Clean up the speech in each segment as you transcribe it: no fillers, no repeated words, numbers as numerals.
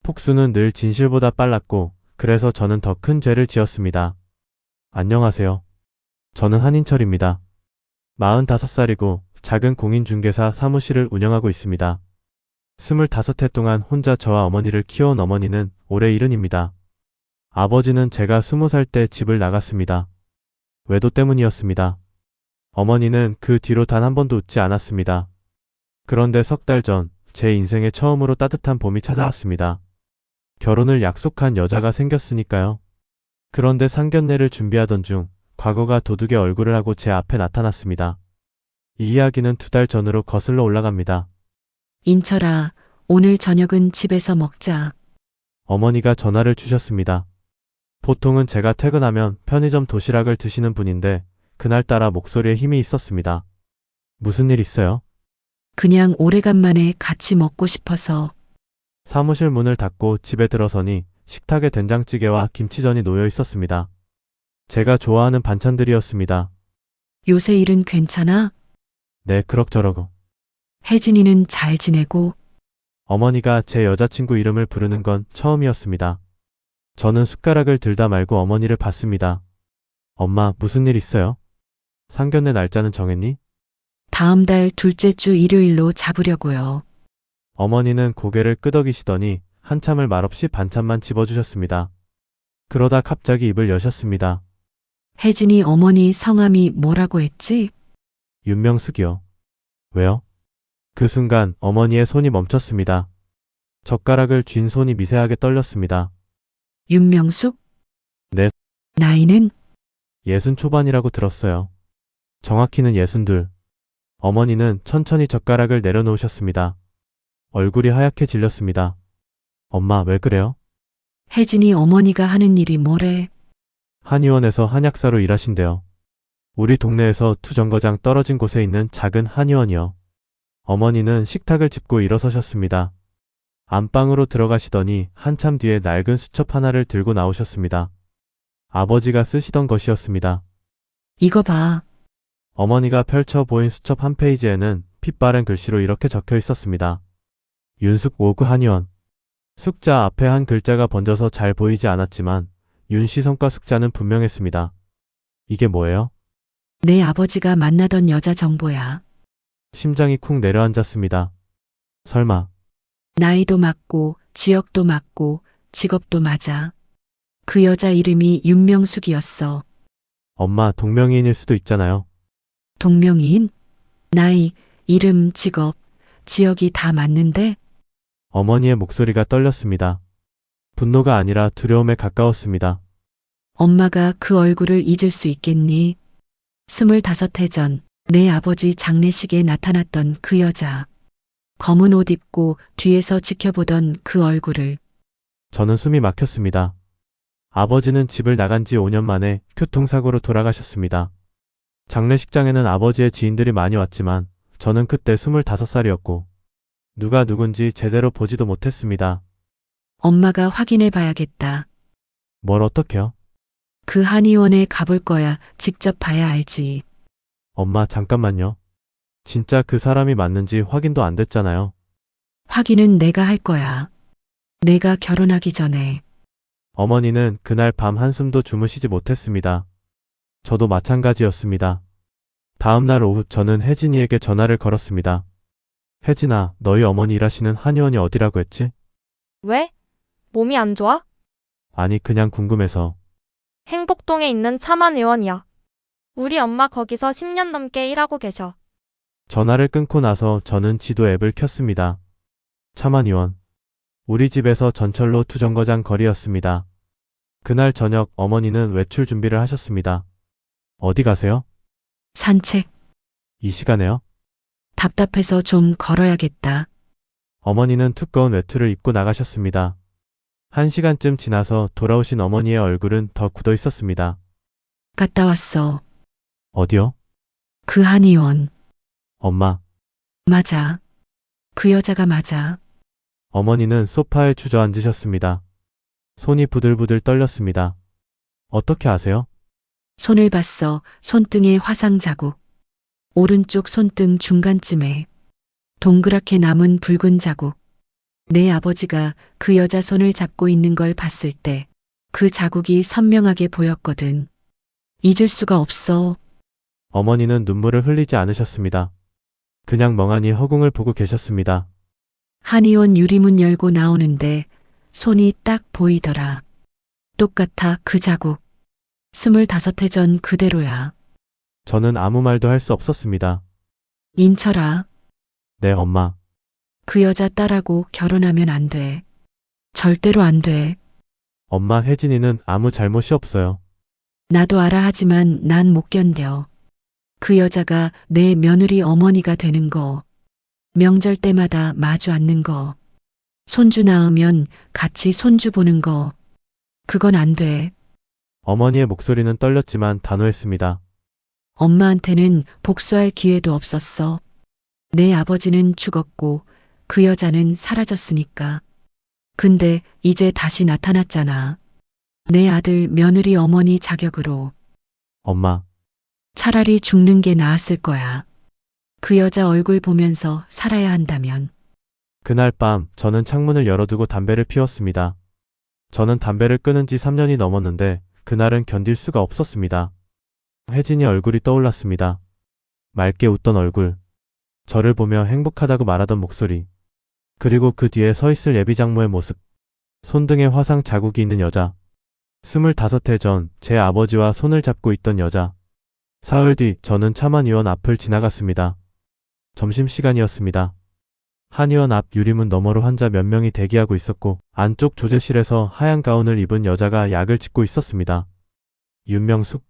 폭수는 늘 진실보다 빨랐고 그래서 저는 더 큰 죄를 지었습니다. 안녕하세요. 저는 한인철입니다. 45살이고 작은 공인중개사 사무실을 운영하고 있습니다. 25해 동안 혼자 저와 어머니를 키워온 어머니는 올해 70입니다. 아버지는 제가 20살 때 집을 나갔습니다. 외도 때문이었습니다. 어머니는 그 뒤로 단 한 번도 웃지 않았습니다. 그런데 석 달 전 제 인생에 처음으로 따뜻한 봄이 찾아왔습니다. 결혼을 약속한 여자가 생겼으니까요. 그런데 상견례를 준비하던 중 과거가 도둑의 얼굴을 하고 제 앞에 나타났습니다. 이 이야기는 2달 전으로 거슬러 올라갑니다. 인철아, 오늘 저녁은 집에서 먹자. 어머니가 전화를 주셨습니다. 보통은 제가 퇴근하면 편의점 도시락을 드시는 분인데 그날따라 목소리에 힘이 있었습니다. 무슨 일 있어요? 그냥 오래간만에 같이 먹고 싶어서. 사무실 문을 닫고 집에 들어서니 식탁에 된장찌개와 김치전이 놓여 있었습니다. 제가 좋아하는 반찬들이었습니다. 요새 일은 괜찮아? 네, 그럭저럭. 혜진이는 잘 지내고? 어머니가 제 여자친구 이름을 부르는 건 처음이었습니다. 저는 숟가락을 들다 말고 어머니를 봤습니다. 엄마, 무슨 일 있어요? 상견례 날짜는 정했니? 다음 달 둘째 주 일요일로 잡으려고요. 어머니는 고개를 끄덕이시더니 한참을 말없이 반찬만 집어주셨습니다. 그러다 갑자기 입을 여셨습니다. 혜진이 어머니 성함이 뭐라고 했지? 윤명숙이요. 왜요? 그 순간 어머니의 손이 멈췄습니다. 젓가락을 쥔 손이 미세하게 떨렸습니다. 윤명숙? 네. 나이는? 60 초반이라고 들었어요. 정확히는 62. 어머니는 천천히 젓가락을 내려놓으셨습니다. 얼굴이 하얗게 질렸습니다. 엄마, 왜 그래요? 혜진이 어머니가 하는 일이 뭐래? 한의원에서 한약사로 일하신대요. 우리 동네에서 2정거장 떨어진 곳에 있는 작은 한의원이요. 어머니는 식탁을 짚고 일어서셨습니다. 안방으로 들어가시더니 한참 뒤에 낡은 수첩 하나를 들고 나오셨습니다. 아버지가 쓰시던 것이었습니다. 이거 봐. 어머니가 펼쳐 보인 수첩 한 페이지에는 핏 바른 글씨로 이렇게 적혀 있었습니다. 윤숙 5구 한의원. 숙자 앞에 한 글자가 번져서 잘 보이지 않았지만 윤씨 성과 숙자는 분명했습니다. 이게 뭐예요? 내 아버지가 만나던 여자 정보야. 심장이 쿵 내려앉았습니다. 설마. 나이도 맞고 지역도 맞고 직업도 맞아. 그 여자 이름이 윤명숙이었어. 엄마, 동명이인일 수도 있잖아요. 동명이인? 나이, 이름, 직업, 지역이 다 맞는데? 어머니의 목소리가 떨렸습니다. 분노가 아니라 두려움에 가까웠습니다. 엄마가 그 얼굴을 잊을 수 있겠니? 25해 전 내 아버지 장례식에 나타났던 그 여자. 검은 옷 입고 뒤에서 지켜보던 그 얼굴을. 저는 숨이 막혔습니다. 아버지는 집을 나간 지 5년 만에 교통사고로 돌아가셨습니다. 장례식장에는 아버지의 지인들이 많이 왔지만 저는 그때 25살이었고 누가 누군지 제대로 보지도 못했습니다. 엄마가 확인해 봐야겠다. 뭘 어떡해요? 그 한의원에 가볼 거야. 직접 봐야 알지. 엄마, 잠깐만요. 진짜 그 사람이 맞는지 확인도 안 됐잖아요. 확인은 내가 할 거야. 내가 결혼하기 전에. 어머니는 그날 밤 한숨도 주무시지 못했습니다. 저도 마찬가지였습니다. 다음 날 오후 저는 혜진이에게 전화를 걸었습니다. 혜진아, 너희 어머니 일하시는 한의원이 어디라고 했지? 왜? 몸이 안 좋아? 아니, 그냥 궁금해서. 행복동에 있는 참한 의원이야. 우리 엄마 거기서 10년 넘게 일하고 계셔. 전화를 끊고 나서 저는 지도 앱을 켰습니다. 참한의원. 우리 집에서 전철로 2정거장 거리였습니다. 그날 저녁 어머니는 외출 준비를 하셨습니다. 어디 가세요? 산책. 이 시간에요? 답답해서 좀 걸어야겠다. 어머니는 두꺼운 외투를 입고 나가셨습니다. 1시간쯤 지나서 돌아오신 어머니의 얼굴은 더 굳어 있었습니다. 갔다 왔어. 어디요? 그 한의원. 엄마. 맞아. 그 여자가 맞아. 어머니는 소파에 주저앉으셨습니다. 손이 부들부들 떨렸습니다. 어떻게 아세요? 손을 봤어. 손등에 화상 자국. 오른쪽 손등 중간쯤에 동그랗게 남은 붉은 자국. 내 아버지가 그 여자 손을 잡고 있는 걸 봤을 때 그 자국이 선명하게 보였거든. 잊을 수가 없어. 어머니는 눈물을 흘리지 않으셨습니다. 그냥 멍하니 허공을 보고 계셨습니다. 한의원 유리문 열고 나오는데 손이 딱 보이더라. 똑같아 그 자국. 25해 전 그대로야. 저는 아무 말도 할 수 없었습니다. 인철아, 네, 엄마. 그 여자 딸하고 결혼하면 안 돼. 절대로 안 돼. 엄마, 혜진이는 아무 잘못이 없어요. 나도 알아 하지만 난 못 견뎌. 그 여자가 내 며느리 어머니가 되는 거. 명절 때마다 마주 앉는 거. 손주 낳으면 같이 손주 보는 거. 그건 안 돼. 어머니의 목소리는 떨렸지만 단호했습니다. 엄마한테는 복수할 기회도 없었어. 내 아버지는 죽었고 그 여자는 사라졌으니까. 근데 이제 다시 나타났잖아. 내 아들 며느리 어머니 자격으로. 엄마, 차라리 죽는 게 나았을 거야. 그 여자 얼굴 보면서 살아야 한다면. 그날 밤 저는 창문을 열어두고 담배를 피웠습니다. 저는 담배를 끊은 지 3년이 넘었는데 그날은 견딜 수가 없었습니다. 혜진이 얼굴이 떠올랐습니다. 맑게 웃던 얼굴. 저를 보며 행복하다고 말하던 목소리. 그리고 그 뒤에 서 있을 예비장모의 모습. 손등에 화상 자국이 있는 여자. 25해 전 제 아버지와 손을 잡고 있던 여자. 사흘 뒤 저는 참한의원 앞을 지나갔습니다. 점심시간이었습니다. 한의원 앞 유리문 너머로 환자 몇 명이 대기하고 있었고 안쪽 조제실에서 하얀 가운을 입은 여자가 약을 짓고 있었습니다. 윤명숙,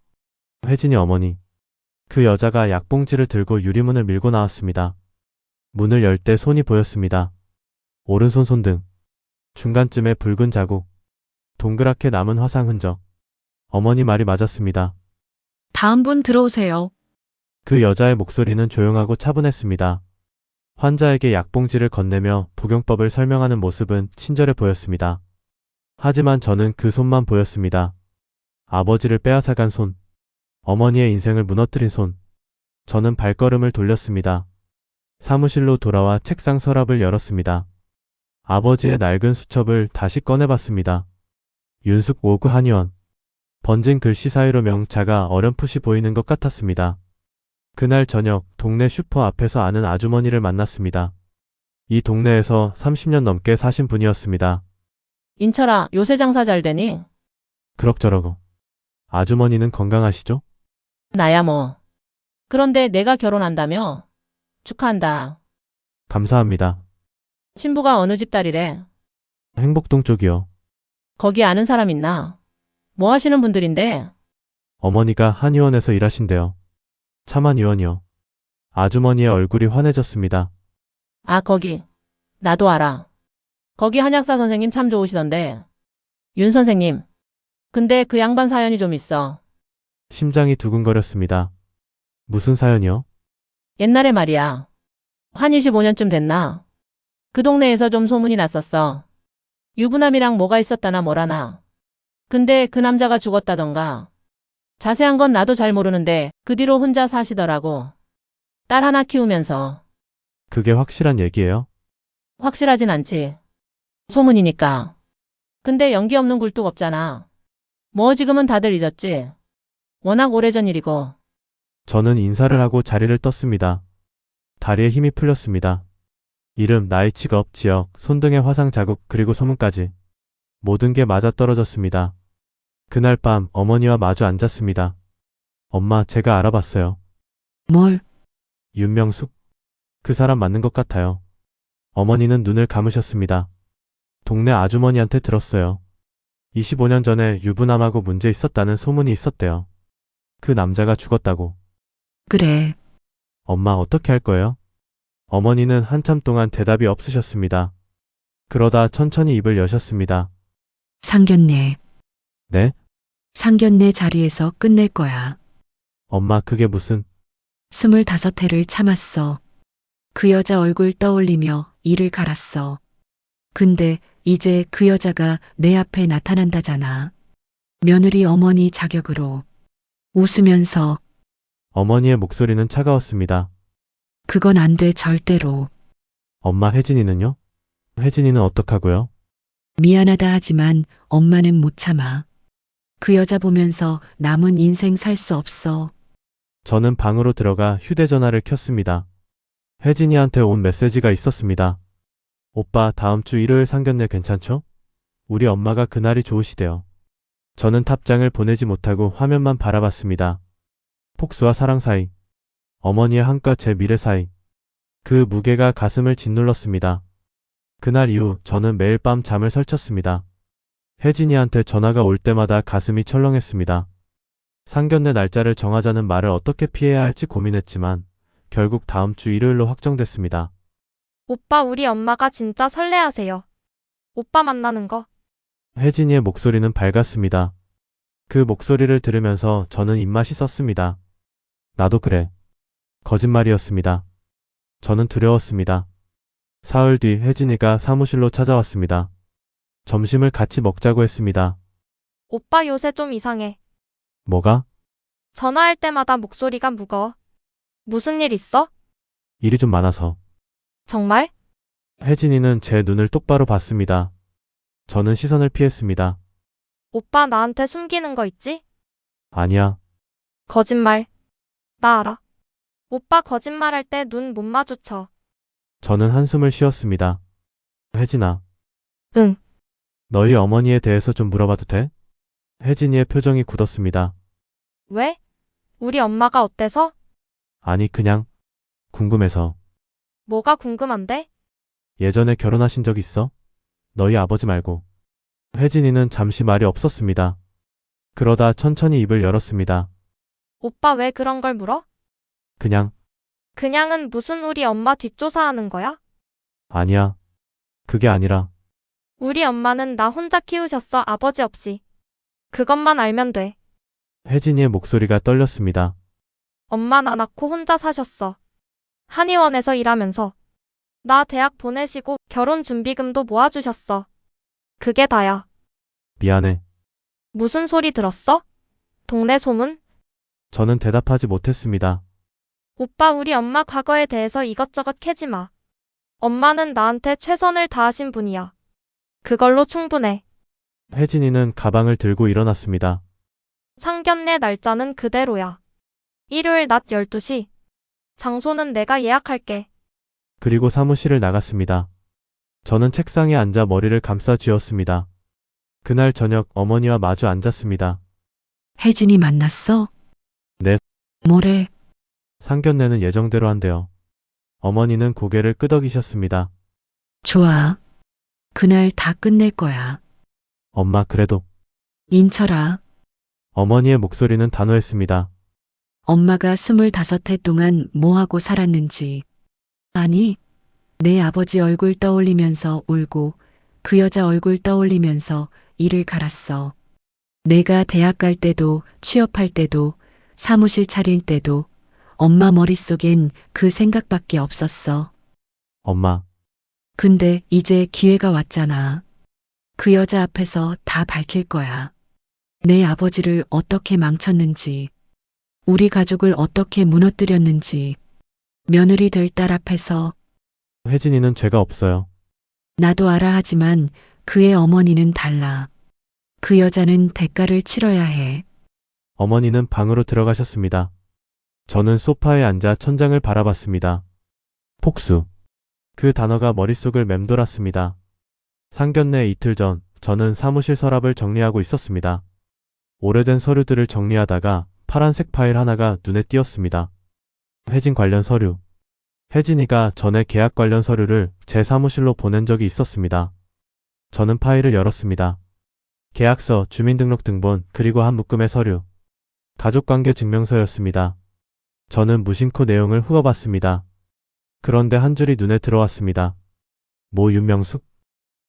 혜진이 어머니. 그 여자가 약봉지를 들고 유리문을 밀고 나왔습니다. 문을 열 때 손이 보였습니다. 오른손 손등. 중간쯤에 붉은 자국. 동그랗게 남은 화상 흔적. 어머니 말이 맞았습니다. 다음 분 들어오세요. 그 여자의 목소리는 조용하고 차분했습니다. 환자에게 약봉지를 건네며 복용법을 설명하는 모습은 친절해 보였습니다. 하지만 저는 그 손만 보였습니다. 아버지를 빼앗아간 손. 어머니의 인생을 무너뜨린 손. 저는 발걸음을 돌렸습니다. 사무실로 돌아와 책상 서랍을 열었습니다. 아버지의 낡은 수첩을 다시 꺼내봤습니다. 윤숙 5구 한의원. 번진 글씨 사이로 명자가 어렴풋이 보이는 것 같았습니다. 그날 저녁 동네 슈퍼 앞에서 아는 아주머니를 만났습니다. 이 동네에서 30년 넘게 사신 분이었습니다. 인철아, 요새 장사 잘 되니? 그럭저럭. 아주머니는 건강하시죠? 나야 뭐. 그런데 내가 결혼한다며? 축하한다. 감사합니다. 신부가 어느 집 딸이래? 행복동 쪽이요. 거기 아는 사람 있나? 뭐 하시는 분들인데? 어머니가 한의원에서 일하신대요. 참한의원이요. 아주머니의 얼굴이 환해졌습니다. 아, 거기. 나도 알아. 거기 한약사 선생님 참 좋으시던데. 윤 선생님. 근데 그 양반 사연이 좀 있어. 심장이 두근거렸습니다. 무슨 사연이요? 옛날에 말이야. 한 25년쯤 됐나? 그 동네에서 좀 소문이 났었어. 유부남이랑 뭐가 있었다나 뭐라나. 근데 그 남자가 죽었다던가. 자세한 건 나도 잘 모르는데 그 뒤로 혼자 사시더라고. 딸 하나 키우면서. 그게 확실한 얘기예요? 확실하진 않지. 소문이니까. 근데 연기 없는 굴뚝 없잖아. 뭐 지금은 다들 잊었지. 워낙 오래전 일이고. 저는 인사를 하고 자리를 떴습니다. 다리에 힘이 풀렸습니다. 이름, 나이, 직업, 지역, 손등의 화상 자국, 그리고 소문까지. 모든 게 맞아떨어졌습니다. 그날 밤 어머니와 마주 앉았습니다. 엄마, 제가 알아봤어요. 뭘? 윤명숙? 그 사람 맞는 것 같아요. 어머니는 눈을 감으셨습니다. 동네 아주머니한테 들었어요. 25년 전에 유부남하고 문제 있었다는 소문이 있었대요. 그 남자가 죽었다고. 그래. 엄마, 어떻게 할 거예요? 어머니는 한참 동안 대답이 없으셨습니다. 그러다 천천히 입을 여셨습니다. 상견례. 네? 상견례 자리에서 끝낼 거야. 엄마, 그게 무슨... 25해를 참았어. 그 여자 얼굴 떠올리며 이를 갈았어. 근데 이제 그 여자가 내 앞에 나타난다잖아. 며느리 어머니 자격으로. 웃으면서. 어머니의 목소리는 차가웠습니다. 그건 안 돼 절대로. 엄마, 혜진이는요? 혜진이는 어떡하고요? 미안하다 하지만 엄마는 못 참아. 그 여자 보면서 남은 인생 살 수 없어. 저는 방으로 들어가 휴대전화를 켰습니다. 혜진이한테 온 메시지가 있었습니다. 오빠, 다음 주 일요일 상견례 괜찮죠? 우리 엄마가 그날이 좋으시대요. 저는 답장을 보내지 못하고 화면만 바라봤습니다. 폭스와 사랑 사이, 어머니의 한껏 제 미래 사이. 그 무게가 가슴을 짓눌렀습니다. 그날 이후 저는 매일 밤 잠을 설쳤습니다. 혜진이한테 전화가 올 때마다 가슴이 철렁했습니다. 상견례 날짜를 정하자는 말을 어떻게 피해야 할지 고민했지만 결국 다음 주 일요일로 확정됐습니다. 오빠, 우리 엄마가 진짜 설레하세요. 오빠 만나는 거. 혜진이의 목소리는 밝았습니다. 그 목소리를 들으면서 저는 입맛이 썼습니다. 나도 그래. 거짓말이었습니다. 저는 두려웠습니다. 사흘 뒤 혜진이가 사무실로 찾아왔습니다. 점심을 같이 먹자고 했습니다. 오빠 요새 좀 이상해. 뭐가? 전화할 때마다 목소리가 무거워. 무슨 일 있어? 일이 좀 많아서. 정말? 혜진이는 제 눈을 똑바로 봤습니다. 저는 시선을 피했습니다. 오빠 나한테 숨기는 거 있지? 아니야. 거짓말. 나 알아. 오빠 거짓말할 때 눈 못 마주쳐. 저는 한숨을 쉬었습니다. 혜진아. 응. 너희 어머니에 대해서 좀 물어봐도 돼? 혜진이의 표정이 굳었습니다. 왜? 우리 엄마가 어때서? 아니, 그냥 궁금해서. 뭐가 궁금한데? 예전에 결혼하신 적 있어? 너희 아버지 말고. 혜진이는 잠시 말이 없었습니다. 그러다 천천히 입을 열었습니다. 오빠 왜 그런 걸 물어? 그냥. 그냥은 무슨 우리 엄마 뒷조사하는 거야? 아니야. 그게 아니라. 우리 엄마는 나 혼자 키우셨어, 아버지 없이. 그것만 알면 돼. 혜진이의 목소리가 떨렸습니다. 엄마 나 낳고 혼자 사셨어. 한의원에서 일하면서. 나 대학 보내시고 결혼 준비금도 모아주셨어. 그게 다야. 미안해. 무슨 소리 들었어? 동네 소문? 저는 대답하지 못했습니다. 오빠 우리 엄마 과거에 대해서 이것저것 캐지 마. 엄마는 나한테 최선을 다하신 분이야. 그걸로 충분해. 혜진이는 가방을 들고 일어났습니다. 상견례 날짜는 그대로야. 일요일 낮 12시. 장소는 내가 예약할게. 그리고 사무실을 나갔습니다. 저는 책상에 앉아 머리를 감싸 쥐었습니다. 그날 저녁 어머니와 마주 앉았습니다. 혜진이 만났어? 네. 뭐래? 상견례는 예정대로 한대요. 어머니는 고개를 끄덕이셨습니다. 좋아. 그날 다 끝낼 거야. 엄마, 그래도. 인철아, 어머니의 목소리는 단호했습니다. 엄마가 25해 동안 뭐하고 살았는지. 아니, 내 아버지 얼굴 떠올리면서 울고 그 여자 얼굴 떠올리면서 이를 갈았어. 내가 대학 갈 때도 취업할 때도 사무실 차릴 때도 엄마 머릿속엔 그 생각밖에 없었어. 엄마, 근데 이제 기회가 왔잖아. 그 여자 앞에서 다 밝힐 거야. 내 아버지를 어떻게 망쳤는지, 우리 가족을 어떻게 무너뜨렸는지, 며느리 될 딸 앞에서. 혜진이는 죄가 없어요. 나도 알아 하지만 그의 어머니는 달라. 그 여자는 대가를 치러야 해. 어머니는 방으로 들어가셨습니다. 저는 소파에 앉아 천장을 바라봤습니다. 폭수. 그 단어가 머릿속을 맴돌았습니다. 상견례 이틀 전 저는 사무실 서랍을 정리하고 있었습니다. 오래된 서류들을 정리하다가 파란색 파일 하나가 눈에 띄었습니다. 혜진 관련 서류. 혜진이가 전에 계약 관련 서류를 제 사무실로 보낸 적이 있었습니다. 저는 파일을 열었습니다. 계약서, 주민등록등본, 그리고 한 묶음의 서류. 가족관계 증명서였습니다. 저는 무심코 내용을 훑어봤습니다. 그런데 한 줄이 눈에 들어왔습니다. 모 윤명숙?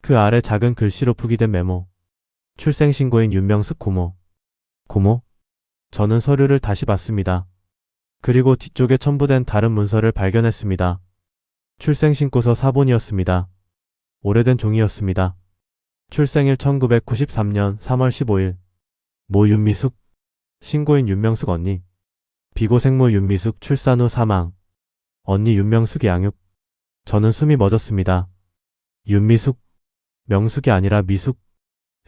그 아래 작은 글씨로 부기된 메모. 출생신고인 윤명숙 고모. 고모? 저는 서류를 다시 봤습니다. 그리고 뒤쪽에 첨부된 다른 문서를 발견했습니다. 출생신고서 사본이었습니다. 오래된 종이였습니다. 출생일 1993년 3월 15일. 모 윤미숙. 신고인 윤명숙 언니. 비고생모 윤미숙 출산 후 사망. 언니 윤명숙 양육. 저는 숨이 멎었습니다. 윤미숙. 명숙이 아니라 미숙.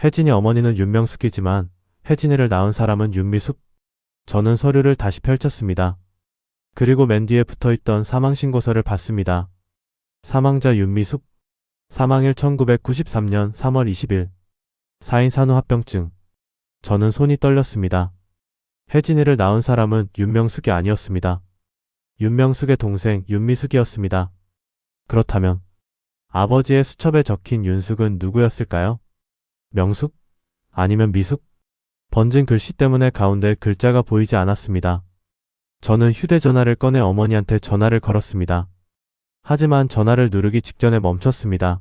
혜진이 어머니는 윤명숙이지만 혜진이를 낳은 사람은 윤미숙. 저는 서류를 다시 펼쳤습니다. 그리고 맨 뒤에 붙어있던 사망신고서를 봤습니다. 사망자 윤미숙. 사망일 1993년 3월 20일. 4인 산후합병증. 저는 손이 떨렸습니다. 혜진이를 낳은 사람은 윤명숙이 아니었습니다. 윤명숙의 동생 윤미숙이었습니다. 그렇다면 아버지의 수첩에 적힌 윤숙은 누구였을까요? 명숙? 아니면 미숙? 번진 글씨 때문에 가운데 글자가 보이지 않았습니다. 저는 휴대전화를 꺼내 어머니한테 전화를 걸었습니다. 하지만 전화를 누르기 직전에 멈췄습니다.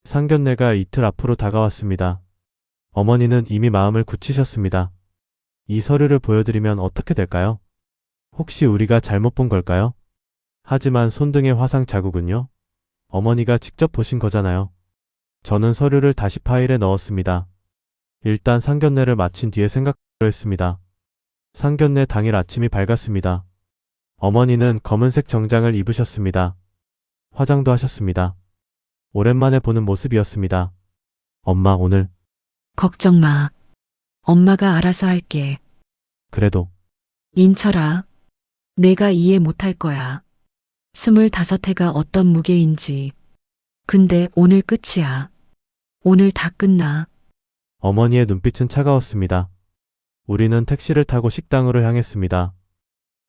상견례가 이틀 앞으로 다가왔습니다. 어머니는 이미 마음을 굳히셨습니다. 이 서류를 보여드리면 어떻게 될까요? 혹시 우리가 잘못 본 걸까요? 하지만 손등의 화상 자국은요? 어머니가 직접 보신 거잖아요. 저는 서류를 다시 파일에 넣었습니다. 일단 상견례를 마친 뒤에 생각하기로 했습니다. 상견례 당일 아침이 밝았습니다. 어머니는 검은색 정장을 입으셨습니다. 화장도 하셨습니다. 오랜만에 보는 모습이었습니다. 엄마, 오늘 걱정 마. 엄마가 알아서 할게. 그래도 인철아, 내가 이해 못할 거야. 25해가 어떤 무게인지. 근데 오늘 끝이야. 오늘 다 끝나. 어머니의 눈빛은 차가웠습니다. 우리는 택시를 타고 식당으로 향했습니다.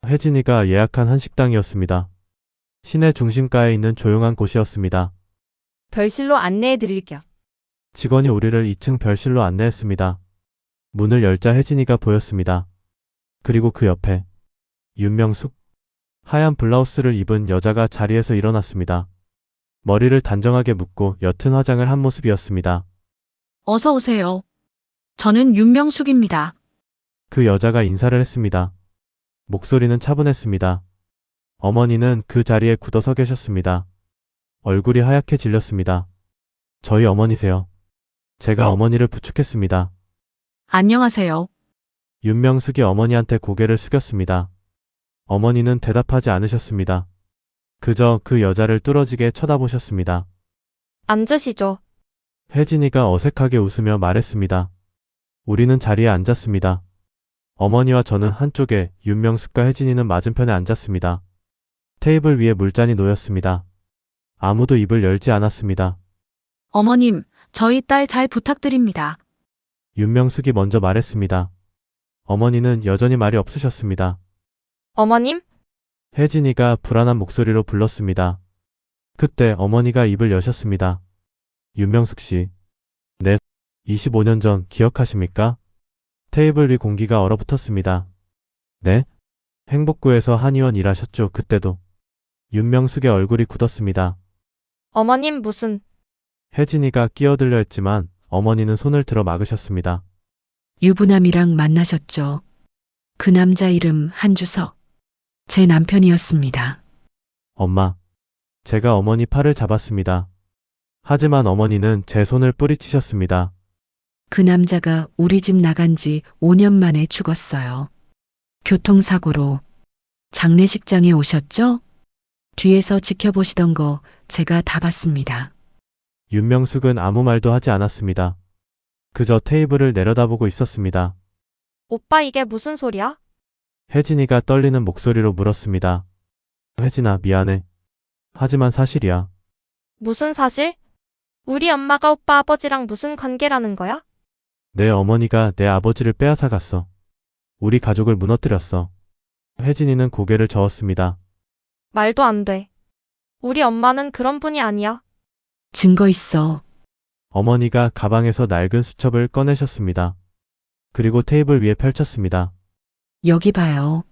혜진이가 예약한 한식당이었습니다. 시내 중심가에 있는 조용한 곳이었습니다. 별실로 안내해 드릴게요. 직원이 우리를 2층 별실로 안내했습니다. 문을 열자 혜진이가 보였습니다. 그리고 그 옆에 윤명숙. 하얀 블라우스를 입은 여자가 자리에서 일어났습니다. 머리를 단정하게 묶고 옅은 화장을 한 모습이었습니다. 어서 오세요. 저는 윤명숙입니다. 그 여자가 인사를 했습니다. 목소리는 차분했습니다. 어머니는 그 자리에 굳어서 계셨습니다. 얼굴이 하얗게 질렸습니다. 저희 어머니세요. 제가 어머니를 부축했습니다. 안녕하세요. 윤명숙이 어머니한테 고개를 숙였습니다. 어머니는 대답하지 않으셨습니다. 그저 그 여자를 뚫어지게 쳐다보셨습니다. 앉으시죠. 혜진이가 어색하게 웃으며 말했습니다. 우리는 자리에 앉았습니다. 어머니와 저는 한쪽에, 윤명숙과 혜진이는 맞은편에 앉았습니다. 테이블 위에 물잔이 놓였습니다. 아무도 입을 열지 않았습니다. 어머님, 저희 딸 잘 부탁드립니다. 윤명숙이 먼저 말했습니다. 어머니는 여전히 말이 없으셨습니다. 어머님? 혜진이가 불안한 목소리로 불렀습니다. 그때 어머니가 입을 여셨습니다. 윤명숙 씨. 네. 25년 전 기억하십니까? 테이블 위 공기가 얼어붙었습니다. 네? 행복구에서 한의원 일하셨죠, 그때도. 윤명숙의 얼굴이 굳었습니다. 어머님 무슨... 혜진이가 끼어들려 했지만 어머니는 손을 들어 막으셨습니다. 유부남이랑 만나셨죠. 그 남자 이름 한주석. 제 남편이었습니다. 엄마. 제가 어머니 팔을 잡았습니다. 하지만 어머니는 제 손을 뿌리치셨습니다. 그 남자가 우리 집 나간 지 5년 만에 죽었어요. 교통사고로. 장례식장에 오셨죠? 뒤에서 지켜보시던 거 제가 다 봤습니다. 윤명숙은 아무 말도 하지 않았습니다. 그저 테이블을 내려다보고 있었습니다. 오빠 이게 무슨 소리야? 혜진이가 떨리는 목소리로 물었습니다. 혜진아, 미안해. 하지만 사실이야. 무슨 사실? 우리 엄마가 오빠 아버지랑 무슨 관계라는 거야? 내 어머니가 내 아버지를 빼앗아 갔어. 우리 가족을 무너뜨렸어. 혜진이는 고개를 저었습니다. 말도 안 돼. 우리 엄마는 그런 분이 아니야. 증거 있어. 어머니가 가방에서 낡은 수첩을 꺼내셨습니다. 그리고 테이블 위에 펼쳤습니다. 여기 봐요.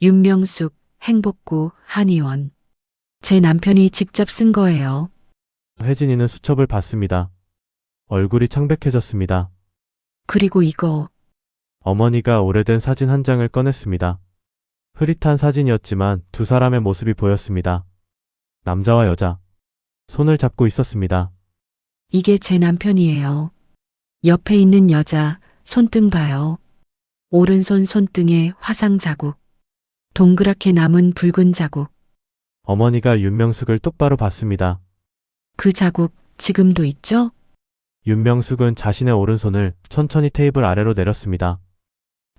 윤명숙, 행복구, 한의원. 제 남편이 직접 쓴 거예요. 혜진이는 수첩을 봤습니다. 얼굴이 창백해졌습니다. 그리고 이거. 어머니가 오래된 사진 한 장을 꺼냈습니다. 흐릿한 사진이었지만 두 사람의 모습이 보였습니다. 남자와 여자. 손을 잡고 있었습니다. 이게 제 남편이에요. 옆에 있는 여자, 손등 봐요. 오른손 손등에 화상 자국. 동그랗게 남은 붉은 자국. 어머니가 윤명숙을 똑바로 봤습니다. 그 자국 지금도 있죠? 윤명숙은 자신의 오른손을 천천히 테이블 아래로 내렸습니다.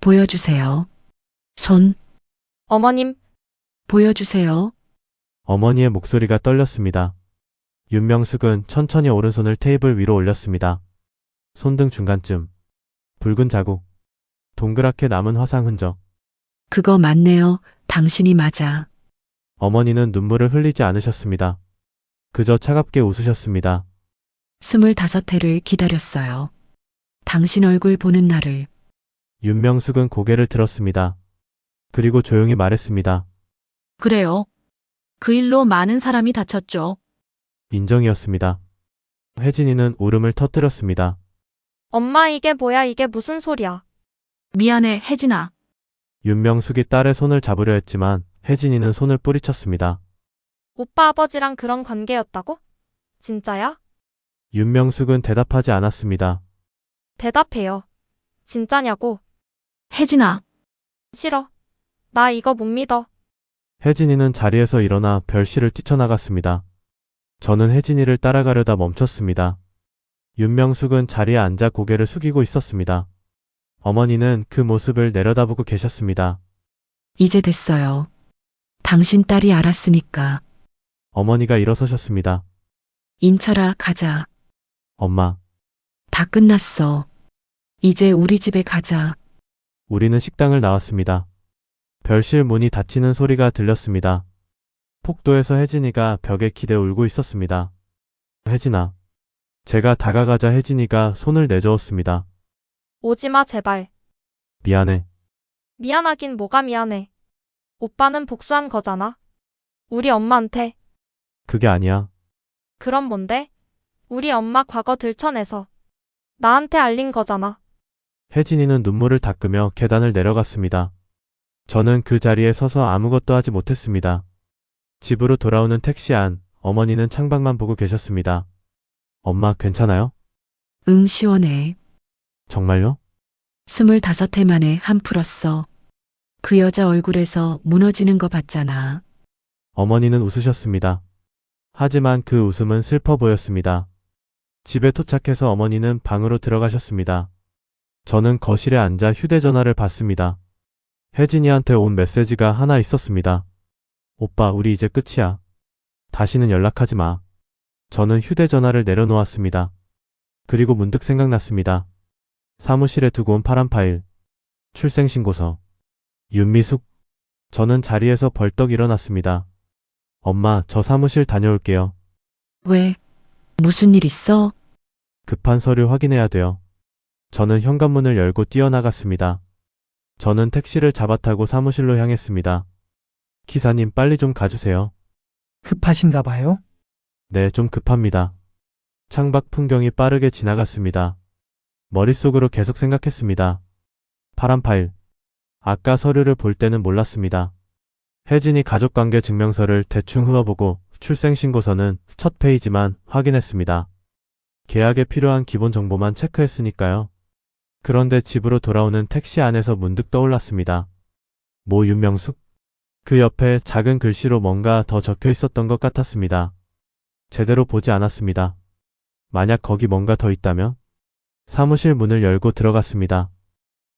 보여주세요. 손, 어머님, 보여주세요. 어머니의 목소리가 떨렸습니다. 윤명숙은 천천히 오른손을 테이블 위로 올렸습니다. 손등 중간쯤 붉은 자국, 동그랗게 남은 화상 흔적. 그거 맞네요. 당신이 맞아. 어머니는 눈물을 흘리지 않으셨습니다. 그저 차갑게 웃으셨습니다. 25회를 기다렸어요. 당신 얼굴 보는 날을. 윤명숙은 고개를 들었습니다. 그리고 조용히 말했습니다. 그래요. 그 일로 많은 사람이 다쳤죠. 인정이었습니다. 혜진이는 울음을 터뜨렸습니다. 엄마 이게 뭐야 이게 무슨 소리야. 미안해, 혜진아. 윤명숙이 딸의 손을 잡으려 했지만 혜진이는 손을 뿌리쳤습니다. 오빠 아버지랑 그런 관계였다고? 진짜야? 윤명숙은 대답하지 않았습니다. 대답해요. 진짜냐고. 혜진아, 싫어. 나 이거 못 믿어. 혜진이는 자리에서 일어나 별실을 뛰쳐나갔습니다. 저는 혜진이를 따라가려다 멈췄습니다. 윤명숙은 자리에 앉아 고개를 숙이고 있었습니다. 어머니는 그 모습을 내려다보고 계셨습니다. 이제 됐어요. 당신 딸이 알았으니까. 어머니가 일어서셨습니다. 인철아, 가자. 엄마, 다 끝났어. 이제 우리 집에 가자. 우리는 식당을 나왔습니다. 별실 문이 닫히는 소리가 들렸습니다. 폭도에서 혜진이가 벽에 기대 울고 있었습니다. 혜진아. 제가 다가가자 혜진이가 손을 내저었습니다. 오지마 제발. 미안해. 미안하긴 뭐가 미안해. 오빠는 복수한 거잖아. 우리 엄마한테. 그게 아니야. 그럼 뭔데? 우리 엄마 과거 들춰내서 나한테 알린 거잖아. 혜진이는 눈물을 닦으며 계단을 내려갔습니다. 저는 그 자리에 서서 아무것도 하지 못했습니다. 집으로 돌아오는 택시 안, 어머니는 창밖만 보고 계셨습니다. 엄마 괜찮아요? 응, 시원해. 정말요? 25회 만에 한 풀었어. 그 여자 얼굴에서 무너지는 거 봤잖아. 어머니는 웃으셨습니다. 하지만 그 웃음은 슬퍼 보였습니다. 집에 도착해서 어머니는 방으로 들어가셨습니다. 저는 거실에 앉아 휴대전화를 봤습니다. 혜진이한테 온 메시지가 하나 있었습니다. 오빠, 우리 이제 끝이야. 다시는 연락하지 마. 저는 휴대전화를 내려놓았습니다. 그리고 문득 생각났습니다. 사무실에 두고 온 파란 파일. 출생신고서. 윤미숙. 저는 자리에서 벌떡 일어났습니다. 엄마, 저 사무실 다녀올게요. 왜? 무슨 일 있어? 급한 서류 확인해야 돼요. 저는 현관문을 열고 뛰어나갔습니다. 저는 택시를 잡아타고 사무실로 향했습니다. 기사님, 빨리 좀 가주세요. 급하신가 봐요? 네, 좀 급합니다. 창밖 풍경이 빠르게 지나갔습니다. 머릿속으로 계속 생각했습니다. 파란 파일. 아까 서류를 볼 때는 몰랐습니다. 혜진이 가족관계 증명서를 대충 훑어보고 출생신고서는 첫 페이지만 확인했습니다. 계약에 필요한 기본 정보만 체크했으니까요. 그런데 집으로 돌아오는 택시 안에서 문득 떠올랐습니다. 모 윤명숙? 그 옆에 작은 글씨로 뭔가 더 적혀 있었던 것 같았습니다. 제대로 보지 않았습니다. 만약 거기 뭔가 더 있다면? 사무실 문을 열고 들어갔습니다.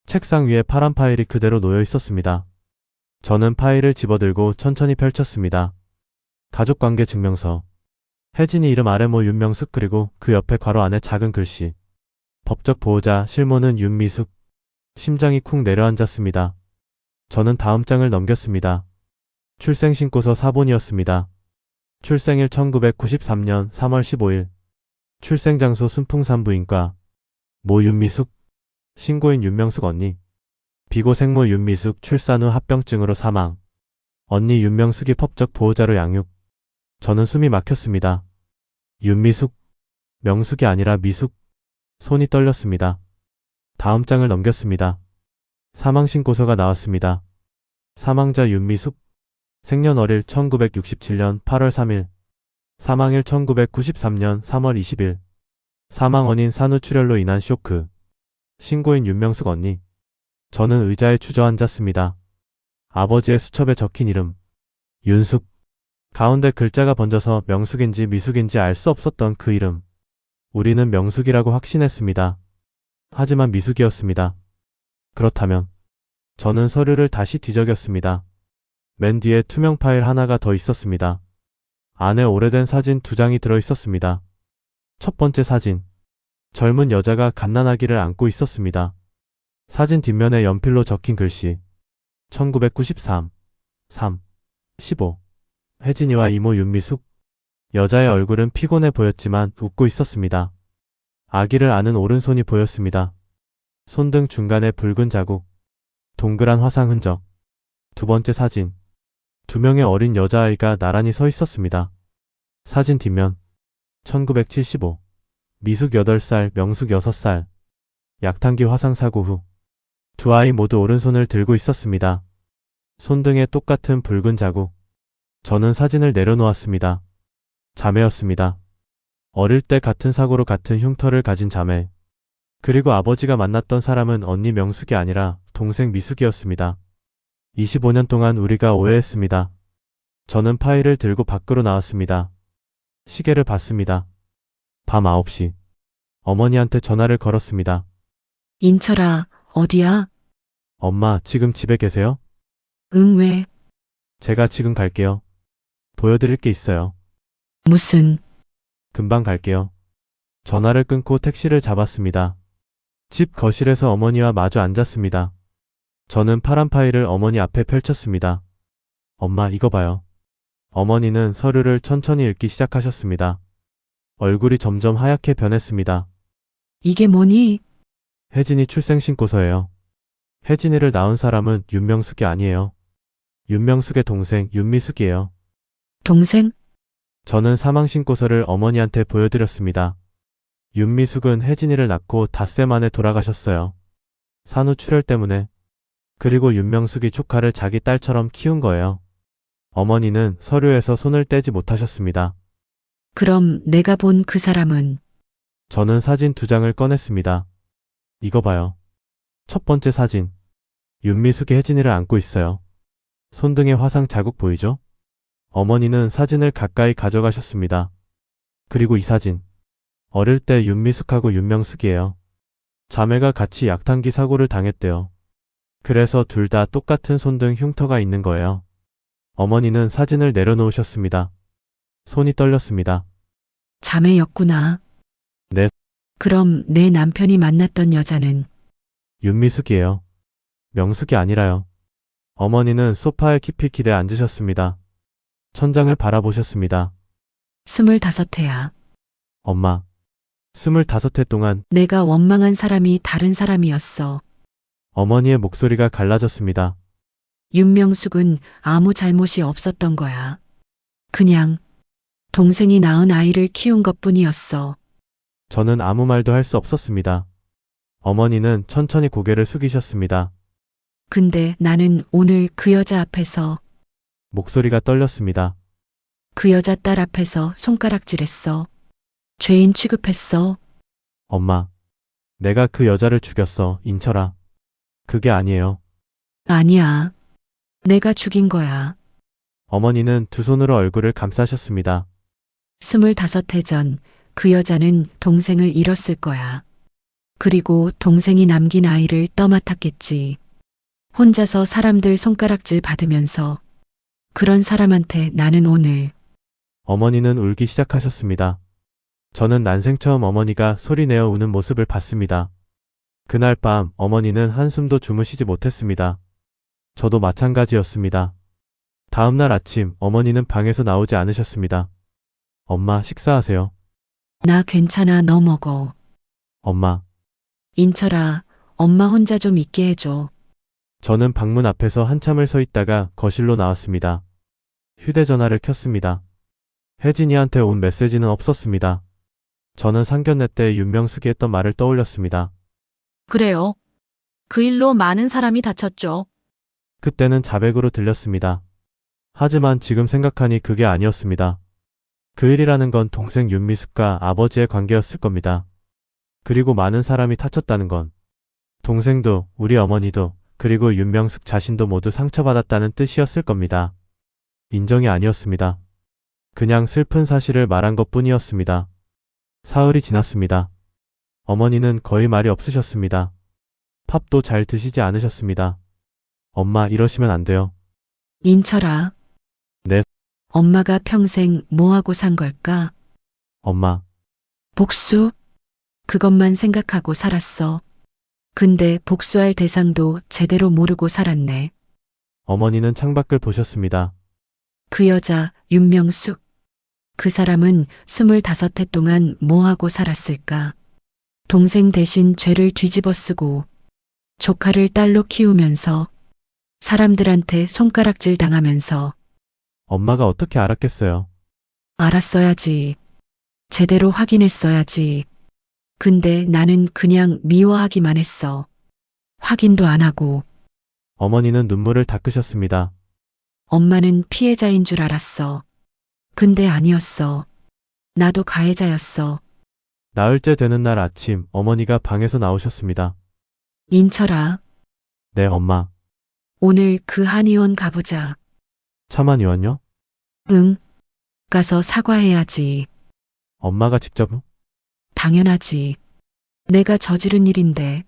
책상 위에 파란 파일이 그대로 놓여 있었습니다. 저는 파일을 집어들고 천천히 펼쳤습니다. 가족관계 증명서. 혜진이 이름 아래 모 윤명숙 그리고 그 옆에 괄호 안에 작은 글씨. 법적 보호자 실무는 윤미숙. 심장이 쿵 내려앉았습니다. 저는 다음 장을 넘겼습니다. 출생신고서 사본이었습니다. 출생일 1993년 3월 15일. 출생장소 순풍산부인과. 모 윤미숙. 신고인 윤명숙 언니. 비고 생모 윤미숙 출산 후 합병증으로 사망. 언니 윤명숙이 법적 보호자로 양육. 저는 숨이 막혔습니다. 윤미숙. 명숙이 아니라 미숙. 손이 떨렸습니다. 다음 장을 넘겼습니다. 사망신고서가 나왔습니다. 사망자 윤미숙. 생년월일 1967년 8월 3일. 사망일 1993년 3월 20일. 사망 원인 산후출혈로 인한 쇼크. 신고인 윤명숙 언니. 저는 의자에 주저앉았습니다. 아버지의 수첩에 적힌 이름. 윤숙. 가운데 글자가 번져서 명숙인지 미숙인지 알 수 없었던 그 이름. 우리는 명숙이라고 확신했습니다. 하지만 미숙이었습니다. 그렇다면 저는 서류를 다시 뒤적였습니다. 맨 뒤에 투명 파일 하나가 더 있었습니다. 안에 오래된 사진 2장이 들어 있었습니다. 첫 번째 사진. 젊은 여자가 갓난아기를 안고 있었습니다. 사진 뒷면에 연필로 적힌 글씨. 1993, 3, 15. 혜진이와 이모 윤미숙. 여자의 얼굴은 피곤해 보였지만 웃고 있었습니다. 아기를 안은 오른손이 보였습니다. 손등 중간에 붉은 자국. 동그란 화상 흔적. 두 번째 사진. 2명의 어린 여자아이가 나란히 서 있었습니다. 사진 뒷면. 1975. 미숙 8살, 명숙 6살. 약탕기 화상 사고 후. 두 아이 모두 오른손을 들고 있었습니다. 손등에 똑같은 붉은 자국. 저는 사진을 내려놓았습니다. 자매였습니다. 어릴 때 같은 사고로 같은 흉터를 가진 자매. 그리고 아버지가 만났던 사람은 언니 명숙이 아니라 동생 미숙이었습니다. 25년 동안 우리가 오해했습니다. 저는 파일을 들고 밖으로 나왔습니다. 시계를 봤습니다. 밤 9시. 어머니한테 전화를 걸었습니다. 인철아, 어디야? 엄마, 지금 집에 계세요? 응, 왜? 제가 지금 갈게요. 보여드릴 게 있어요. 무슨, 금방 갈게요. 전화를 끊고 택시를 잡았습니다. 집 거실에서 어머니와 마주 앉았습니다. 저는 파란 파일을 어머니 앞에 펼쳤습니다. 엄마, 이거 봐요. 어머니는 서류를 천천히 읽기 시작하셨습니다. 얼굴이 점점 하얗게 변했습니다. 이게 뭐니? 혜진이 출생신고서예요. 혜진이를 낳은 사람은 윤명숙이 아니에요. 윤명숙의 동생 윤미숙이에요. 동생? 저는 사망신고서를 어머니한테 보여드렸습니다. 윤미숙은 혜진이를 낳고 닷새 만에 돌아가셨어요. 산후 출혈 때문에. 그리고 윤명숙이 조카를 자기 딸처럼 키운 거예요. 어머니는 서류에서 손을 떼지 못하셨습니다. 그럼 내가 본 그 사람은 저는 사진 2장을 꺼냈습니다. 이거 봐요. 첫 번째 사진. 윤미숙이 혜진이를 안고 있어요. 손등에 화상 자국 보이죠? 어머니는 사진을 가까이 가져가셨습니다. 그리고 이 사진. 어릴 때 윤미숙하고 윤명숙이에요. 자매가 같이 약탕기 사고를 당했대요. 그래서 둘 다 똑같은 손등 흉터가 있는 거예요. 어머니는 사진을 내려놓으셨습니다. 손이 떨렸습니다. 자매였구나. 네. 그럼 내 남편이 만났던 여자는 윤미숙이에요. 명숙이 아니라요. 어머니는 소파에 깊이 기대 앉으셨습니다. 천장을 바라보셨습니다. 25회야. 엄마. 25회 동안 내가 원망한 사람이 다른 사람이었어. 어머니의 목소리가 갈라졌습니다. 윤명숙은 아무 잘못이 없었던 거야. 그냥 동생이 낳은 아이를 키운 것뿐이었어. 저는 아무 말도 할 수 없었습니다. 어머니는 천천히 고개를 숙이셨습니다. 근데 나는 오늘 그 여자 앞에서 목소리가 떨렸습니다. 그 여자 딸 앞에서 손가락질했어. 죄인 취급했어. 엄마. 내가 그 여자를 죽였어, 인철아. 그게 아니에요. 아니야. 내가 죽인 거야. 어머니는 두 손으로 얼굴을 감싸셨습니다. 25해 전 그 여자는 동생을 잃었을 거야. 그리고 동생이 남긴 아이를 떠맡았겠지. 혼자서 사람들 손가락질 받으면서. 그런 사람한테 나는 오늘 어머니는 울기 시작하셨습니다. 저는 난생 처음 어머니가 소리내어 우는 모습을 봤습니다. 그날 밤 어머니는 한숨도 주무시지 못했습니다. 저도 마찬가지였습니다. 다음날 아침 어머니는 방에서 나오지 않으셨습니다. 엄마, 식사하세요. 나 괜찮아, 너 먹어. 엄마. 인철아, 엄마 혼자 좀 있게 해줘. 저는 방문 앞에서 한참을 서 있다가 거실로 나왔습니다. 휴대전화를 켰습니다. 혜진이한테 온 메시지는 없었습니다. 저는 상견례 때 윤명숙이 했던 말을 떠올렸습니다. 그래요. 그 일로 많은 사람이 다쳤죠. 그때는 자백으로 들렸습니다. 하지만 지금 생각하니 그게 아니었습니다. 그 일이라는 건 동생 윤미숙과 아버지의 관계였을 겁니다. 그리고 많은 사람이 다쳤다는 건 동생도 우리 어머니도 그리고 윤명숙 자신도 모두 상처받았다는 뜻이었을 겁니다. 인정이 아니었습니다. 그냥 슬픈 사실을 말한 것뿐이었습니다. 사흘이 지났습니다. 어머니는 거의 말이 없으셨습니다. 밥도 잘 드시지 않으셨습니다. 엄마, 이러시면 안 돼요. 인철아. 네. 엄마가 평생 뭐하고 산 걸까? 엄마, 복수? 그것만 생각하고 살았어. 근데 복수할 대상도 제대로 모르고 살았네. 어머니는 창밖을 보셨습니다. 그 여자 윤명숙. 그 사람은 25해 동안 뭐하고 살았을까? 동생 대신 죄를 뒤집어 쓰고 조카를 딸로 키우면서 사람들한테 손가락질 당하면서 엄마가 어떻게 알았겠어요? 알았어야지. 제대로 확인했어야지. 근데 나는 그냥 미워하기만 했어. 확인도 안 하고. 어머니는 눈물을 닦으셨습니다. 엄마는 피해자인 줄 알았어. 근데 아니었어. 나도 가해자였어. 나흘째 되는 날 아침, 어머니가 방에서 나오셨습니다. 인철아, 네, 엄마. 오늘 그 한의원 가보자. 차만 의원요? 응. 가서 사과해야지. 엄마가 직접? 당연하지. 내가 저지른 일인데.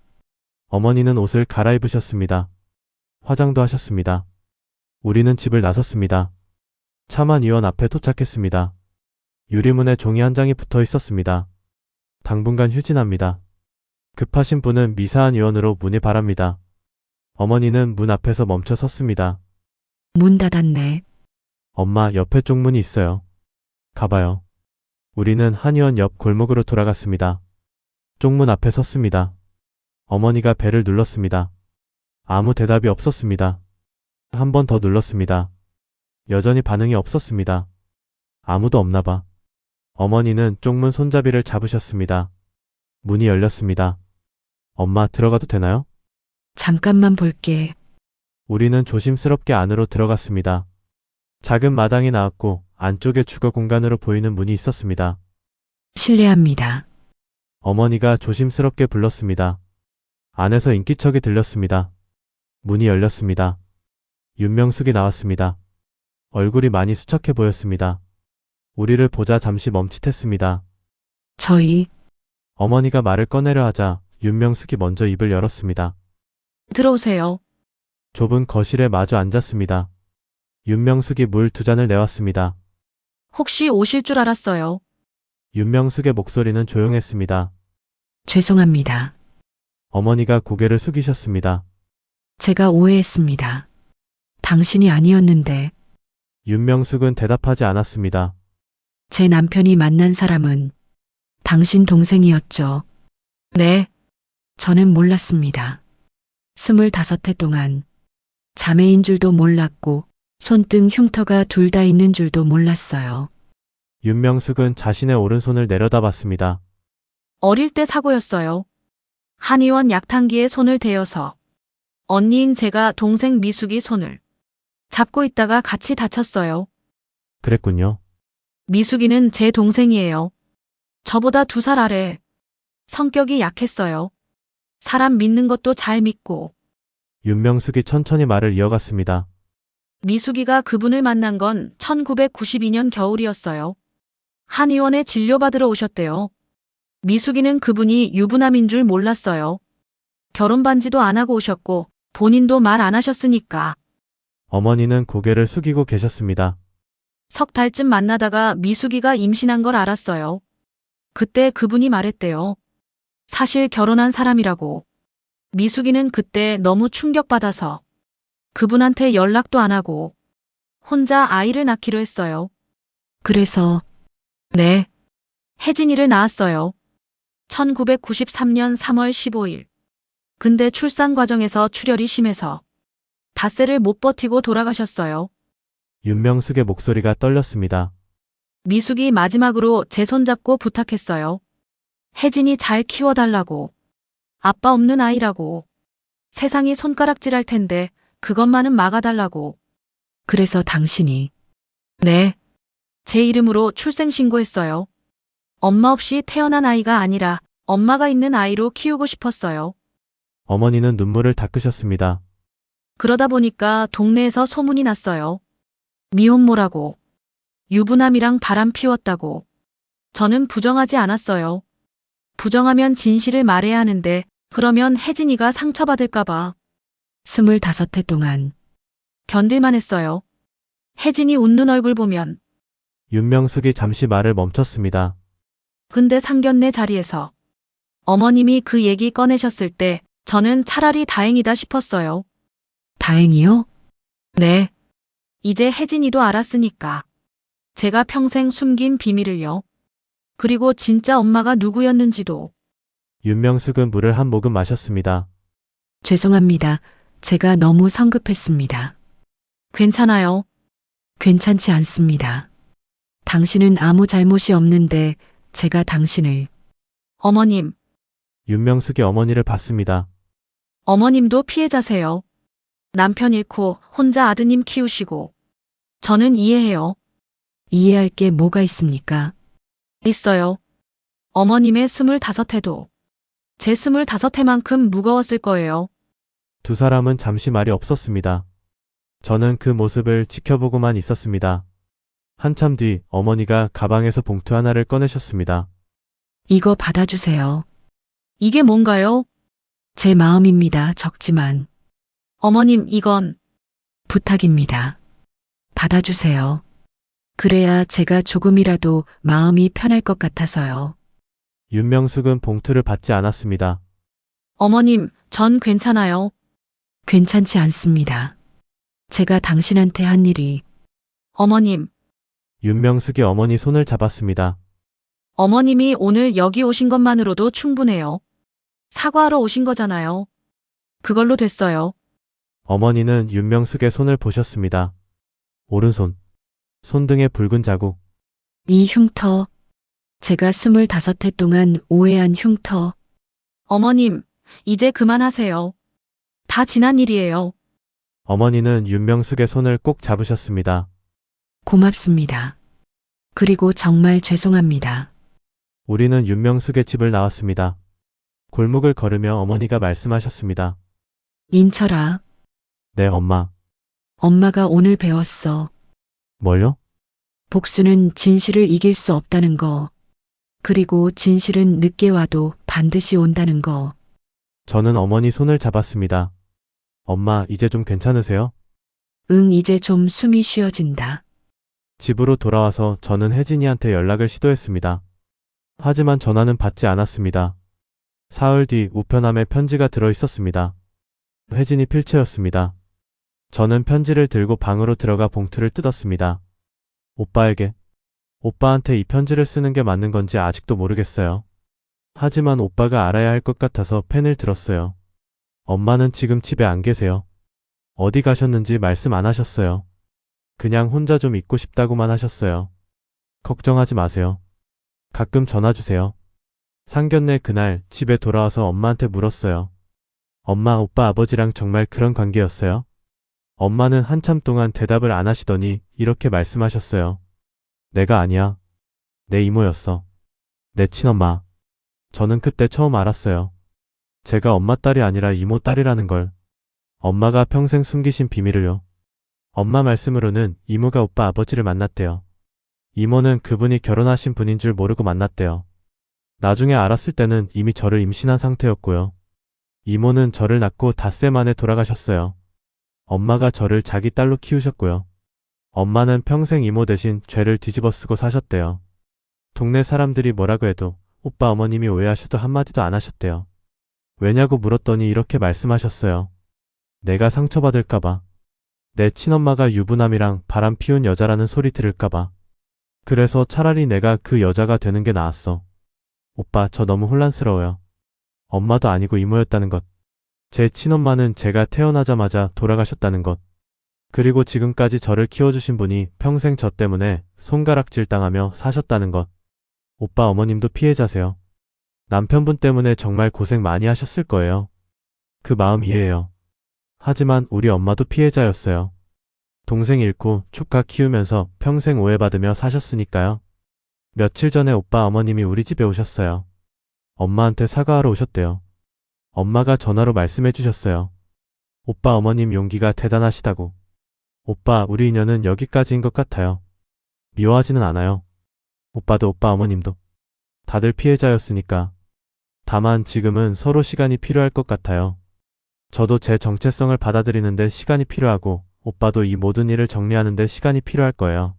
어머니는 옷을 갈아입으셨습니다. 화장도 하셨습니다. 우리는 집을 나섰습니다. 차만 의원 앞에 도착했습니다. 유리문에 종이 한 장이 붙어 있었습니다. 당분간 휴진합니다. 급하신 분은 미사한 의원으로 문의 바랍니다. 어머니는 문 앞에서 멈춰 섰습니다. 문 닫았네. 엄마, 옆에 쪽문이 있어요. 가봐요. 우리는 한의원 옆 골목으로 돌아갔습니다. 쪽문 앞에 섰습니다. 어머니가 벨을 눌렀습니다. 아무 대답이 없었습니다. 한 번 더 눌렀습니다. 여전히 반응이 없었습니다. 아무도 없나봐. 어머니는 쪽문 손잡이를 잡으셨습니다. 문이 열렸습니다. 엄마, 들어가도 되나요? 잠깐만 볼게. 우리는 조심스럽게 안으로 들어갔습니다. 작은 마당이 나왔고 안쪽에 주거 공간으로 보이는 문이 있었습니다. 실례합니다. 어머니가 조심스럽게 불렀습니다. 안에서 인기척이 들렸습니다. 문이 열렸습니다. 윤명숙이 나왔습니다. 얼굴이 많이 수척해 보였습니다. 우리를 보자 잠시 멈칫했습니다. 저희 어머니가 말을 꺼내려 하자 윤명숙이 먼저 입을 열었습니다. 들어오세요. 좁은 거실에 마주 앉았습니다. 윤명숙이 물 2잔을 내왔습니다. 혹시 오실 줄 알았어요. 윤명숙의 목소리는 조용했습니다. 죄송합니다. 어머니가 고개를 숙이셨습니다. 제가 오해했습니다. 당신이 아니었는데 윤명숙은 대답하지 않았습니다. 제 남편이 만난 사람은 당신 동생이었죠. 네, 저는 몰랐습니다. 25해 동안 자매인 줄도 몰랐고 손등 흉터가 둘 다 있는 줄도 몰랐어요. 윤명숙은 자신의 오른손을 내려다봤습니다. 어릴 때 사고였어요. 한의원 약탕기에 손을 대어서 언니인 제가 동생 미숙이 손을 잡고 있다가 같이 다쳤어요. 그랬군요. 미숙이는 제 동생이에요. 저보다 2살 아래. 성격이 약했어요. 사람 믿는 것도 잘 믿고. 윤명숙이 천천히 말을 이어갔습니다. 미숙이가 그분을 만난 건 1992년 겨울이었어요. 한의원에 진료받으러 오셨대요. 미숙이는 그분이 유부남인 줄 몰랐어요. 결혼 반지도 안 하고 오셨고 본인도 말 안 하셨으니까. 어머니는 고개를 숙이고 계셨습니다. 석 달쯤 만나다가 미숙이가 임신한 걸 알았어요. 그때 그분이 말했대요. 사실 결혼한 사람이라고. 미숙이는 그때 너무 충격받아서 그분한테 연락도 안 하고 혼자 아이를 낳기로 했어요. 그래서 네. 혜진이를 낳았어요. 1993년 3월 15일. 근데 출산 과정에서 출혈이 심해서 닷새를 못 버티고 돌아가셨어요. 윤명숙의 목소리가 떨렸습니다. 미숙이 마지막으로 제 손 잡고 부탁했어요. 혜진이 잘 키워달라고. 아빠 없는 아이라고. 세상이 손가락질할 텐데 그것만은 막아달라고. 그래서 당신이 네. 제 이름으로 출생신고했어요. 엄마 없이 태어난 아이가 아니라 엄마가 있는 아이로 키우고 싶었어요. 어머니는 눈물을 닦으셨습니다. 그러다 보니까 동네에서 소문이 났어요. 미혼모라고. 유부남이랑 바람 피웠다고. 저는 부정하지 않았어요. 부정하면 진실을 말해야 하는데 그러면 혜진이가 상처받을까봐 25해 동안 견딜만 했어요. 혜진이 웃는 얼굴 보면. 윤명숙이 잠시 말을 멈췄습니다. 근데 상견례 자리에서 어머님이 그 얘기 꺼내셨을 때 저는 차라리 다행이다 싶었어요. 다행이요? 네. 이제 혜진이도 알았으니까. 제가 평생 숨긴 비밀을요. 그리고 진짜 엄마가 누구였는지도. 윤명숙은 물을 한 모금 마셨습니다. 죄송합니다. 제가 너무 성급했습니다. 괜찮아요. 괜찮지 않습니다. 당신은 아무 잘못이 없는데 제가 당신을 어머님, 윤명숙이 어머니를 봤습니다. 어머님도 피해자세요. 남편 잃고 혼자 아드님 키우시고. 저는 이해해요. 이해할 게 뭐가 있습니까? 있어요. 어머님의 25해도 제 25해만큼 무거웠을 거예요. 두 사람은 잠시 말이 없었습니다. 저는 그 모습을 지켜보고만 있었습니다. 한참 뒤 어머니가 가방에서 봉투 하나를 꺼내셨습니다. 이거 받아주세요. 이게 뭔가요? 제 마음입니다. 적지만 어머님, 이건 부탁입니다. 받아주세요. 그래야 제가 조금이라도 마음이 편할 것 같아서요. 윤명숙은 봉투를 받지 않았습니다. 어머님, 전 괜찮아요. 괜찮지 않습니다. 제가 당신한테 한 일이 어머님, 윤명숙이 어머니 손을 잡았습니다. 어머님이 오늘 여기 오신 것만으로도 충분해요. 사과하러 오신 거잖아요. 그걸로 됐어요. 어머니는 윤명숙의 손을 보셨습니다. 오른손, 손등에 붉은 자국. 이 흉터, 제가 25해 동안 오해한 흉터, 어머님, 이제 그만하세요. 다 지난 일이에요. 어머니는 윤명숙의 손을 꼭 잡으셨습니다. 고맙습니다. 그리고 정말 죄송합니다. 우리는 윤명숙의 집을 나왔습니다. 골목을 걸으며 어머니가 말씀하셨습니다. 인철아, 네, 엄마. 엄마가 오늘 배웠어. 뭘요? 복수는 진실을 이길 수 없다는 거. 그리고 진실은 늦게 와도 반드시 온다는 거. 저는 어머니 손을 잡았습니다. 엄마, 이제 좀 괜찮으세요? 응, 이제 좀 숨이 쉬어진다. 집으로 돌아와서 저는 혜진이한테 연락을 시도했습니다. 하지만 전화는 받지 않았습니다. 사흘 뒤 우편함에 편지가 들어 있었습니다. 혜진이 필체였습니다. 저는 편지를 들고 방으로 들어가 봉투를 뜯었습니다. 오빠에게. 오빠한테 이 편지를 쓰는 게 맞는 건지 아직도 모르겠어요. 하지만 오빠가 알아야 할 것 같아서 펜을 들었어요. 엄마는 지금 집에 안 계세요. 어디 가셨는지 말씀 안 하셨어요. 그냥 혼자 좀 있고 싶다고만 하셨어요. 걱정하지 마세요. 가끔 전화 주세요. 상견례 그날 집에 돌아와서 엄마한테 물었어요. 엄마, 오빠 아버지랑 정말 그런 관계였어요? 엄마는 한참 동안 대답을 안 하시더니 이렇게 말씀하셨어요. 내가 아니야. 내 이모였어. 내 친엄마. 저는 그때 처음 알았어요. 제가 엄마 딸이 아니라 이모 딸이라는 걸. 엄마가 평생 숨기신 비밀을요. 엄마 말씀으로는 이모가 오빠 아버지를 만났대요. 이모는 그분이 결혼하신 분인 줄 모르고 만났대요. 나중에 알았을 때는 이미 저를 임신한 상태였고요. 이모는 저를 낳고 닷새 만에 돌아가셨어요. 엄마가 저를 자기 딸로 키우셨고요. 엄마는 평생 이모 대신 죄를 뒤집어 쓰고 사셨대요. 동네 사람들이 뭐라고 해도 오빠 어머님이 오해하셔도 한마디도 안 하셨대요. 왜냐고 물었더니 이렇게 말씀하셨어요. 내가 상처받을까봐. 내 친엄마가 유부남이랑 바람 피운 여자라는 소리 들을까봐. 그래서 차라리 내가 그 여자가 되는 게 나았어. 오빠, 저 너무 혼란스러워요. 엄마도 아니고 이모였다는 것. 제 친엄마는 제가 태어나자마자 돌아가셨다는 것. 그리고 지금까지 저를 키워주신 분이 평생 저 때문에 손가락질 당하며 사셨다는 것. 오빠 어머님도 피해자세요. 남편분 때문에 정말 고생 많이 하셨을 거예요. 그 마음 이해해요. 하지만 우리 엄마도 피해자였어요. 동생 잃고 조카 키우면서 평생 오해받으며 사셨으니까요. 며칠 전에 오빠 어머님이 우리 집에 오셨어요. 엄마한테 사과하러 오셨대요. 엄마가 전화로 말씀해 주셨어요. 오빠 어머님 용기가 대단하시다고. 오빠, 우리 인연은 여기까지인 것 같아요. 미워하지는 않아요. 오빠도 오빠 어머님도. 다들 피해자였으니까. 다만 지금은 서로 시간이 필요할 것 같아요. 저도 제 정체성을 받아들이는데 시간이 필요하고 오빠도 이 모든 일을 정리하는데 시간이 필요할 거예요.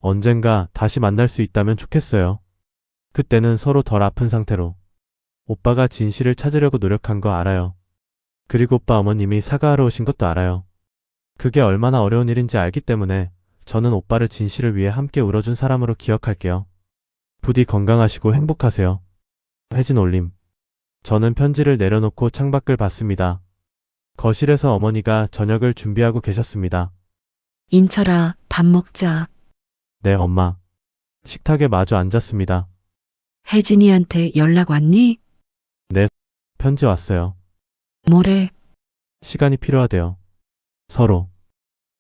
언젠가 다시 만날 수 있다면 좋겠어요. 그때는 서로 덜 아픈 상태로. 오빠가 진실을 찾으려고 노력한 거 알아요. 그리고 오빠 어머님이 사과하러 오신 것도 알아요. 그게 얼마나 어려운 일인지 알기 때문에 저는 오빠를 진실을 위해 함께 울어준 사람으로 기억할게요. 부디 건강하시고 행복하세요. 혜진 올림. 저는 편지를 내려놓고 창밖을 봤습니다. 거실에서 어머니가 저녁을 준비하고 계셨습니다. 인철아, 밥 먹자. 네, 엄마. 식탁에 마주 앉았습니다. 혜진이한테 연락 왔니? 편지 왔어요. 뭐래? 시간이 필요하대요. 서로.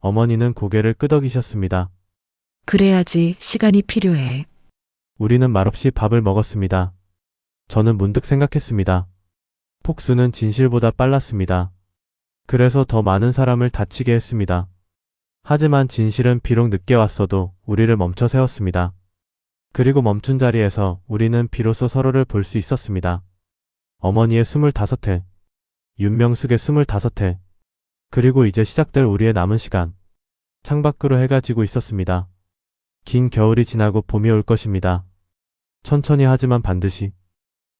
어머니는 고개를 끄덕이셨습니다. 그래야지 시간이 필요해. 우리는 말없이 밥을 먹었습니다. 저는 문득 생각했습니다. 폭수는 진실보다 빨랐습니다. 그래서 더 많은 사람을 다치게 했습니다. 하지만 진실은 비록 늦게 왔어도 우리를 멈춰 세웠습니다. 그리고 멈춘 자리에서 우리는 비로소 서로를 볼 수 있었습니다. 어머니의 25회, 윤명숙의 25회, 그리고 이제 시작될 우리의 남은 시간. 창밖으로 해가 지고 있었습니다. 긴 겨울이 지나고 봄이 올 것입니다. 천천히 하지만 반드시.